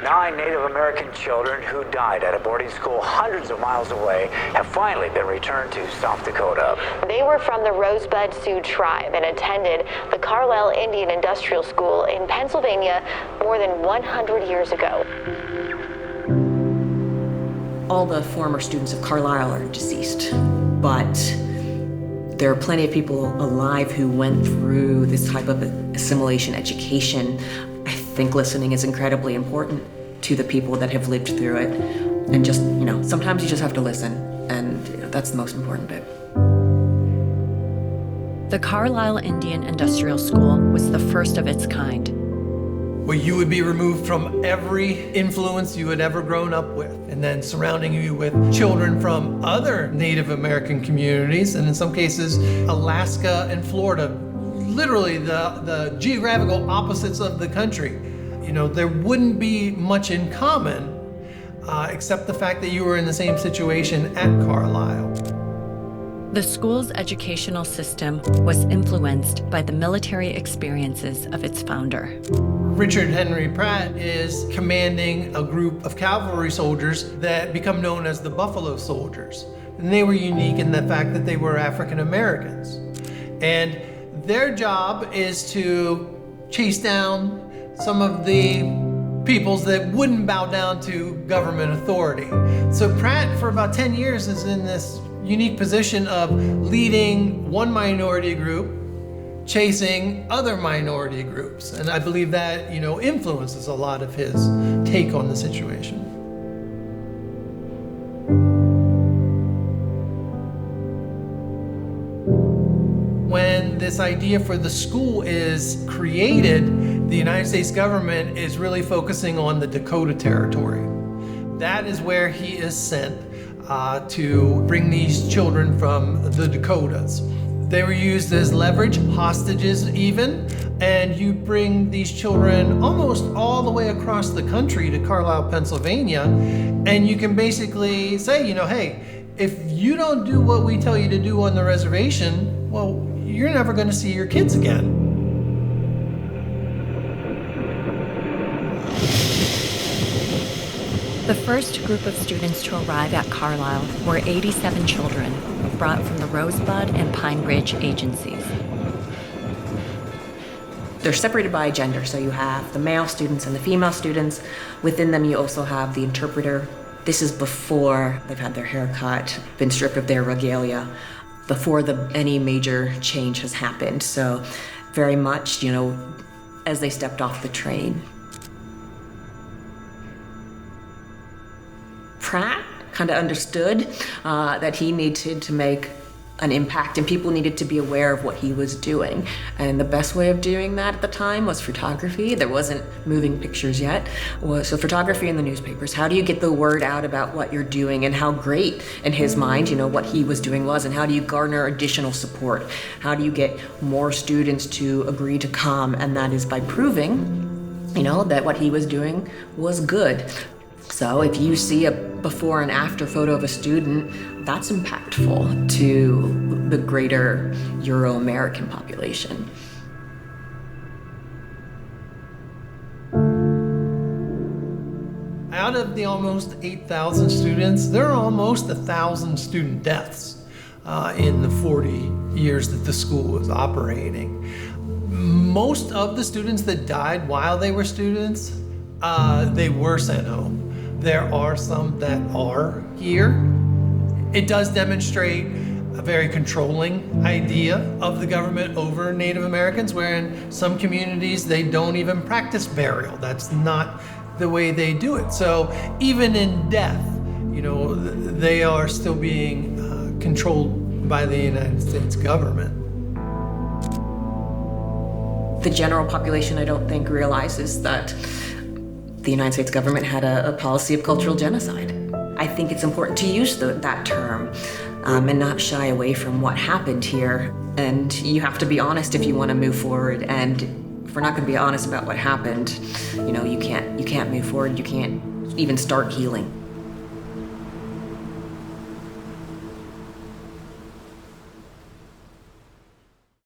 9 Native American children who died at a boarding school hundreds of miles away have finally been returned to South Dakota. They were from the Rosebud Sioux tribe and attended the Carlisle Indian Industrial School in Pennsylvania more than 100 years ago. All the former students of Carlisle are deceased, but there are plenty of people alive who went through this type of assimilation education. I think listening is incredibly important to the people that have lived through it. And just, sometimes you just have to listen, and that's the most important bit. The Carlisle Indian Industrial School was the first of its kind. Where you would be removed from every influence you had ever grown up with, and then surrounding you with children from other Native American communities, and in some cases, Alaska and Florida, literally the geographical opposites of the country. There wouldn't be much in common, except the fact that you were in the same situation at Carlisle. The school's educational system was influenced by the military experiences of its founder. Richard Henry Pratt is commanding a group of cavalry soldiers that become known as the Buffalo Soldiers. And they were unique in the fact that they were African Americans. And their job is to chase down some of the peoples that wouldn't bow down to government authority. So Pratt, for about 10 years, is in this unique position of leading one minority group, chasing other minority groups. And I believe that, influences a lot of his take on the situation. When this idea for the school is created, the United States government is really focusing on the Dakota territory. That is where he is sent to bring these children from the Dakotas. They were used as leverage, hostages even, and you bring these children almost all the way across the country to Carlisle, Pennsylvania, and you can basically say, hey, if you don't do what we tell you to do on the reservation, well, you're never going to see your kids again. The first group of students to arrive at Carlisle were 87 children brought from the Rosebud and Pine Ridge agencies. They're separated by gender, so you have the male students and the female students. Within them, you also have the interpreter. This is before they've had their hair cut, been stripped of their regalia, before any major change has happened. So very much, as they stepped off the train. Pratt kind of understood that he needed to make an impact and people needed to be aware of what he was doing. And the best way of doing that at the time was photography. There wasn't moving pictures yet. So photography in the newspapers. How do you get the word out about what you're doing and how great in his mind, what he was doing was, and how do you garner additional support? How do you get more students to agree to come? And that is by proving, that what he was doing was good. So if you see a before and after photo of a student, that's impactful to the greater Euro-American population. Out of the almost 8,000 students, there are almost 1,000 student deaths in the 40 years that the school was operating. Most of the students that died while they were students, they were sent home. There are some that are here. It does demonstrate a very controlling idea of the government over Native Americans, where in some communities they don't even practice burial. That's not the way they do it. So even in death, they are still being controlled by the United States government. The general population, I don't think, realizes that the United States government had a policy of cultural genocide. I think it's important to use that term and not shy away from what happened here. And you have to be honest if you want to move forward. And if we're not going to be honest about what happened, you can't move forward. You can't even start healing.